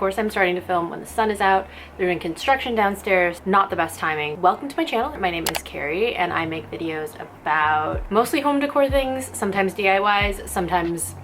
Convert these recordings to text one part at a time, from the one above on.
course, I'm starting to film when the sun is out. They're doing construction downstairs. Not the best timing. Welcome to my channel. My name is Carrie and I make videos about mostly home decor things, sometimes DIYs, sometimes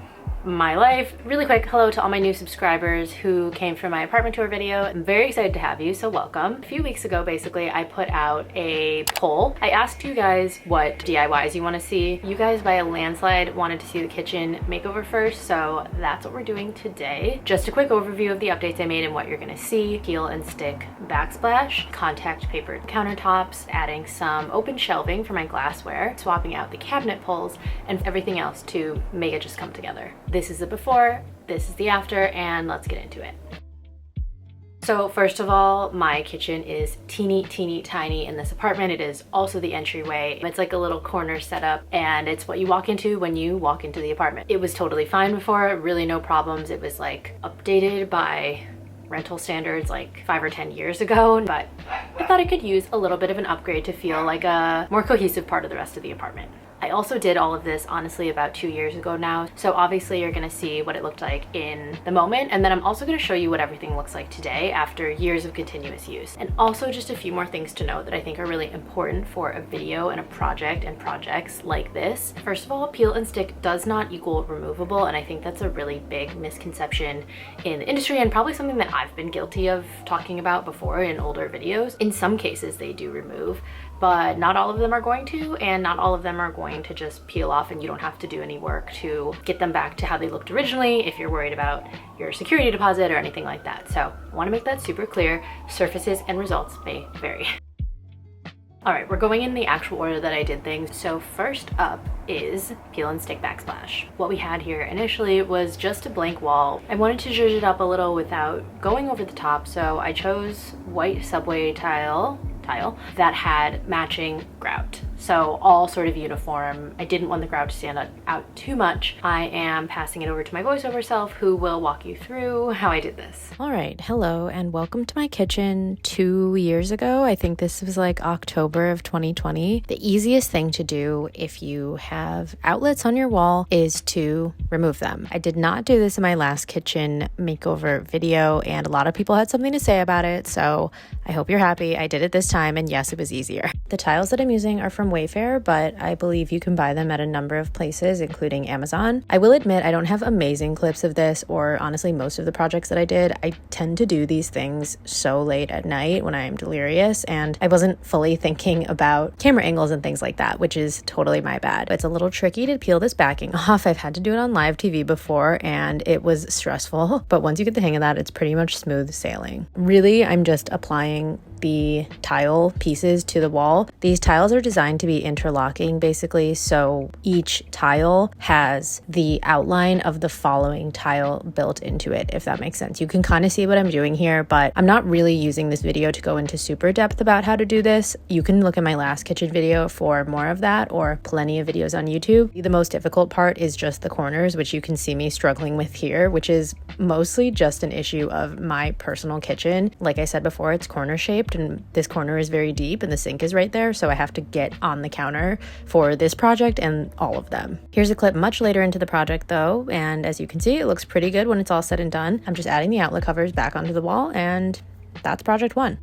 my life. Really quick hello to all my new subscribers who came from my apartment tour video. I'm very excited to have you, so welcome. A few weeks ago, basically, I put out a poll. I asked you guys what DIYs you want to see. You guys, by a landslide, wanted to see the kitchen makeover first, so that's what we're doing today. Just a quick overview of the updates I made and what you're gonna see. Peel and stick backsplash, contact papered countertops, adding some open shelving for my glassware, swapping out the cabinet pulls, and everything else to make it just come together. This is the before, this is the after, and let's get into it. So first of all, my kitchen is teeny tiny in this apartment. It is also the entryway. It's like a little corner setup, and it's what you walk into when you walk into the apartment. It was totally fine before, really no problems. It was like updated by rental standards like 5 or 10 years ago, but I thought it could use a little bit of an upgrade to feel like a more cohesive part of the rest of the apartment. I also did all of this honestly about 2 years ago now, so obviously you're gonna see what it looked like in the moment, and then I'm also gonna show you what everything looks like today after years of continuous use. And also just a few more things to note that I think are really important for a video and a project and projects like this. First of all, peel and stick does not equal removable, and I think that's a really big misconception in the industry and probably something that I've been guilty of talking about before in older videos. In some cases they do remove, but not all of them are going to, and not all of them are going to just peel off and you don't have to do any work to get them back to how they looked originally if you're worried about your security deposit or anything like that. So I want to make that super clear. Surfaces and results may vary. All right, we're going in the actual order that I did things. So first up is peel and stick backsplash. What we had here initially was just a blank wall. I wanted to zhuzh it up a little without going over the top, so I chose white subway tile that had matching grout. So all sort of uniform. I didn't want the grout to stand out too much. I am passing it over to my voiceover self who will walk you through how I did this. All right, hello and welcome to my kitchen 2 years ago. I think this was like October of 2020. The easiest thing to do if you have outlets on your wall is to remove them. I did not do this in my last kitchen makeover video and a lot of people had something to say about it, so I hope you're happy. I did it this time and yes, it was easier. The tiles that I'm using are from Wayfair, but I believe you can buy them at a number of places, including Amazon. I will admit I don't have amazing clips of this, or honestly most of the projects that I did. I tend to do these things so late at night when I am delirious, and I wasn't fully thinking about camera angles and things like that, which is totally my bad. It's a little tricky to peel this backing off. I've had to do it on live TV before and it was stressful, but once you get the hang of that, it's pretty much smooth sailing. Really, I'm just applying the tile pieces to the wall. These tiles are designed to be interlocking basically, so each tile has the outline of the following tile built into it, if that makes sense. You can kind of see what I'm doing here, but I'm not really using this video to go into super depth about how to do this. You can look at my last kitchen video for more of that, or plenty of videos on YouTube. The most difficult part is just the corners, which you can see me struggling with here, which is mostly just an issue of my personal kitchen. Like I said before, it's corner shaped and this corner is very deep and the sink is right there, so I have to get on the counter for this project and all of them. Here's a clip much later into the project though, and as you can see, it looks pretty good when it's all said and done. I'm just adding the outlet covers back onto the wall, and that's project 1.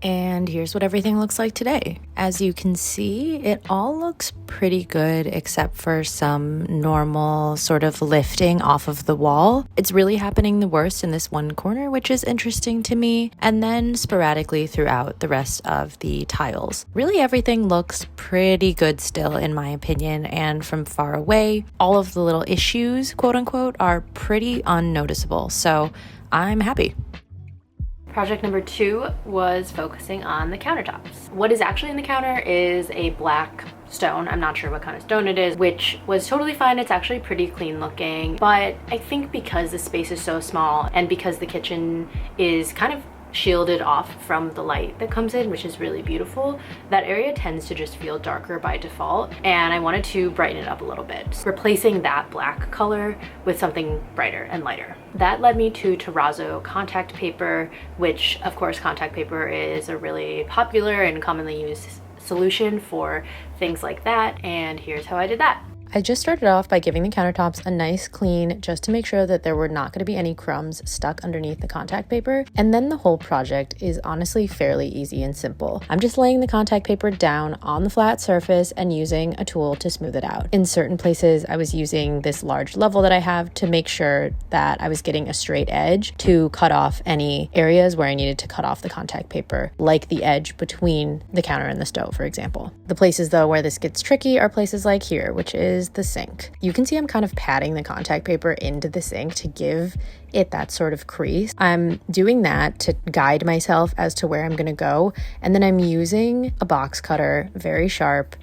And here's what everything looks like today. As you can see, it all looks pretty good except for some normal sort of lifting off of the wall. It's really happening the worst in this one corner, which is interesting to me, and then sporadically throughout the rest of the tiles. Really everything looks pretty good still in my opinion, and from far away, all of the little issues, quote unquote, are pretty unnoticeable, so I'm happy. Project number 2 was focusing on the countertops. What is actually in the counter is a black stone. I'm not sure what kind of stone it is, which was totally fine. It's actually pretty clean looking, but I think because the space is so small and because the kitchen is kind of shielded off from the light that comes in, which is really beautiful, that area tends to just feel darker by default, and I wanted to brighten it up a little bit, replacing that black color with something brighter and lighter. That led me to terrazzo contact paper, which of course contact paper is a really popular and commonly used solution for things like that, and here's how I did that. I just started off by giving the countertops a nice clean just to make sure that there were not going to be any crumbs stuck underneath the contact paper. And then the whole project is honestly fairly easy and simple. I'm just laying the contact paper down on the flat surface and using a tool to smooth it out. In certain places, I was using this large level that I have to make sure that I was getting a straight edge to cut off any areas where I needed to cut off the contact paper, like the edge between the counter and the stove, for example. The places though where this gets tricky are places like here, which is the sink. You can see I'm kind of patting the contact paper into the sink to give it that sort of crease. I'm doing that to guide myself as to where I'm going to go, and then I'm using a box cutter, very sharp,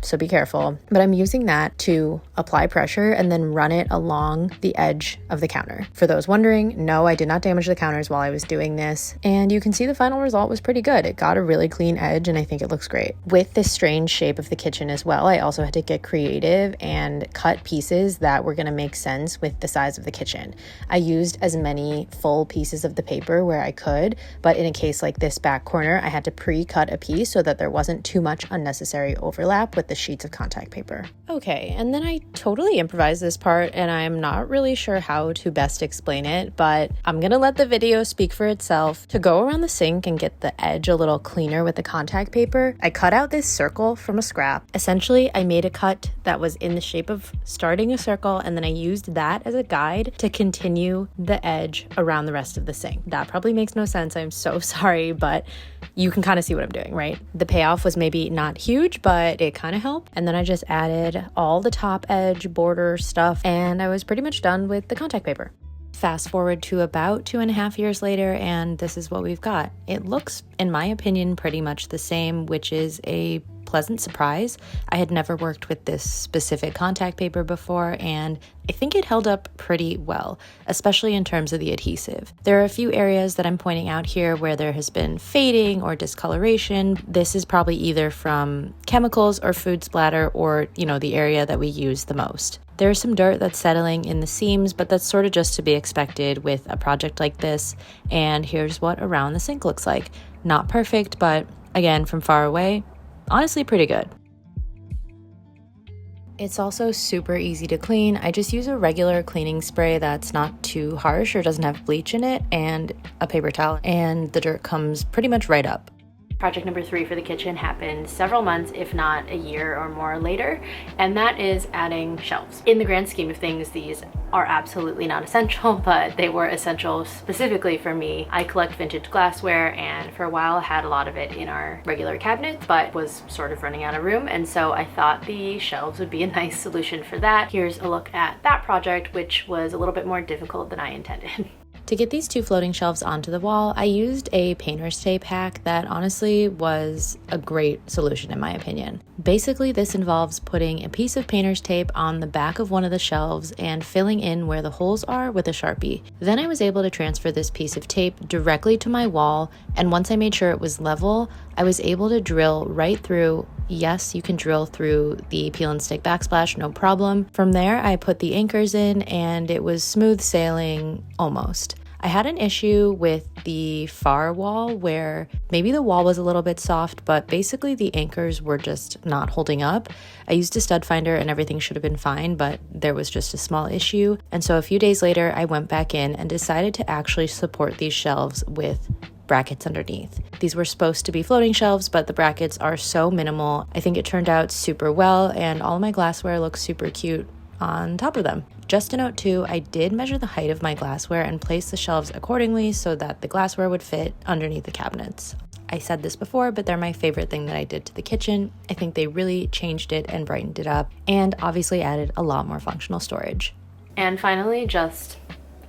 so be careful, but I'm using that to apply pressure and then run it along the edge of the counter. For those wondering, no, I did not damage the counters while I was doing this, and you can see the final result was pretty good. It got a really clean edge and I think it looks great. With this strange shape of the kitchen as well, I also had to get creative and cut pieces that were going to make sense with the size of the kitchen. I used as many full pieces of the paper where I could, but in a case like this back corner, I had to pre-cut a piece so that there wasn't too much unnecessary overlap with the sheets of contact paper. Okay, and then I totally improvised this part and I'm not really sure how to best explain it, but I'm gonna let the video speak for itself. To go around the sink and get the edge a little cleaner with the contact paper, I cut out this circle from a scrap. Essentially, I made a cut that was in the shape of starting a circle, and then I used that as a guide to continue the edge around the rest of the sink. That probably makes no sense. I'm so sorry, but you can kind of see what I'm doing, right? The payoff was maybe not huge, but it kind of helped. And then I just added all the top edge border stuff, and I was pretty much done with the contact paper. Fast forward to about 2.5 years later, and this is what we've got. It looks, in my opinion, pretty much the same, which is a pleasant surprise. I had never worked with this specific contact paper before, and I think it held up pretty well, especially in terms of the adhesive. There are a few areas that I'm pointing out here where there has been fading or discoloration. This is probably either from chemicals or food splatter or, the area that we use the most. There's some dirt that's settling in the seams, but that's sort of just to be expected with a project like this. And here's what around the sink looks like. Not perfect, but again, from far away, honestly pretty good. It's also super easy to clean. I just use a regular cleaning spray that's not too harsh or doesn't have bleach in it, and a paper towel, and the dirt comes pretty much right up. Project number 3 for the kitchen happened several months, if not a year or more later, and that is adding shelves. In the grand scheme of things, these are absolutely not essential, but they were essential specifically for me. I collect vintage glassware, and for a while had a lot of it in our regular cabinets, but was sort of running out of room, and so I thought the shelves would be a nice solution for that. Here's a look at that project, which was a little bit more difficult than I intended. To get these 2 floating shelves onto the wall, I used a painter's tape hack that honestly was a great solution in my opinion. Basically, this involves putting a piece of painter's tape on the back of one of the shelves and filling in where the holes are with a Sharpie. Then I was able to transfer this piece of tape directly to my wall, and once I made sure it was level, I was able to drill right through. Yes, you can drill through the peel and stick backsplash, no problem. From there, I put the anchors in and it was smooth sailing almost. I had an issue with the far wall where maybe the wall was a little bit soft, but basically the anchors were just not holding up. I used a stud finder and everything should have been fine, but there was just a small issue. And so a few days later, I went back in and decided to actually support these shelves with brackets underneath. These were supposed to be floating shelves, but the brackets are so minimal. I think it turned out super well, and all of my glassware looks super cute on top of them. Just a note too, I did measure the height of my glassware and place the shelves accordingly so that the glassware would fit underneath the cabinets. I said this before, but they're my favorite thing that I did to the kitchen. I think they really changed it and brightened it up, and obviously added a lot more functional storage. And finally, just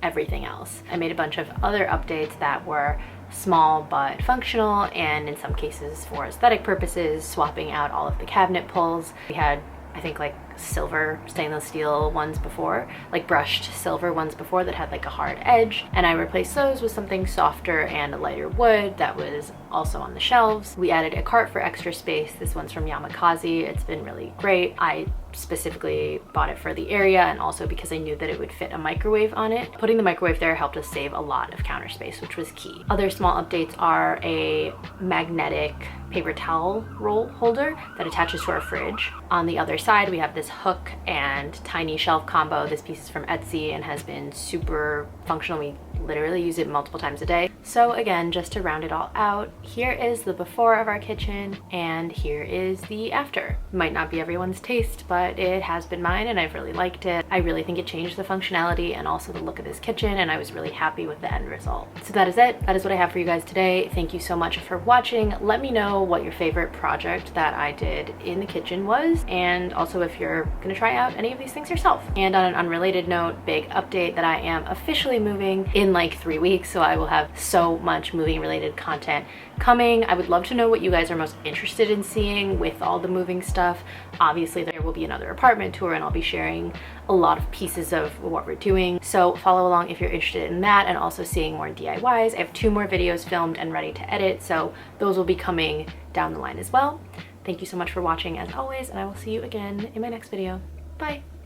everything else. I made a bunch of other updates that were small but functional, and in some cases for aesthetic purposes, swapping out all of the cabinet pulls. We had, I think, like silver stainless steel ones before, like brushed silver ones before that had like a hard edge, and I replaced those with something softer and a lighter wood that was also on the shelves. We added a cart for extra space. This one's from Yamakasi. It's been really great. I specifically bought it for the area and also because I knew that it would fit a microwave on it. Putting the microwave there helped us save a lot of counter space, which was key. Other small updates are a magnetic paper towel roll holder that attaches to our fridge. On the other side, we have this hook and tiny shelf combo. This piece is from Etsy and has been super functional. We literally use it multiple times a day. So again, just to round it all out, here is the before of our kitchen and here is the after. Might not be everyone's taste, but it has been mine and I've really liked it. I really think it changed the functionality and also the look of this kitchen, and I was really happy with the end result. So that is it. That is what I have for you guys today. Thank you so much for watching. Let me know what your favorite project that I did in the kitchen was, and also if you're gonna try out any of these things yourself. And on an unrelated note, big update that I am officially moving in like 3 weeks, so I will have so much moving related content coming. I would love to know what you guys are most interested in seeing with all the moving stuff. Obviously there will be another apartment tour and I'll be sharing a lot of pieces of what we're doing, so follow along if you're interested in that, and also seeing more DIYs. I have 2 more videos filmed and ready to edit, so those will be coming down the line as well. Thank you so much for watching as always, and I will see you again in my next video. Bye!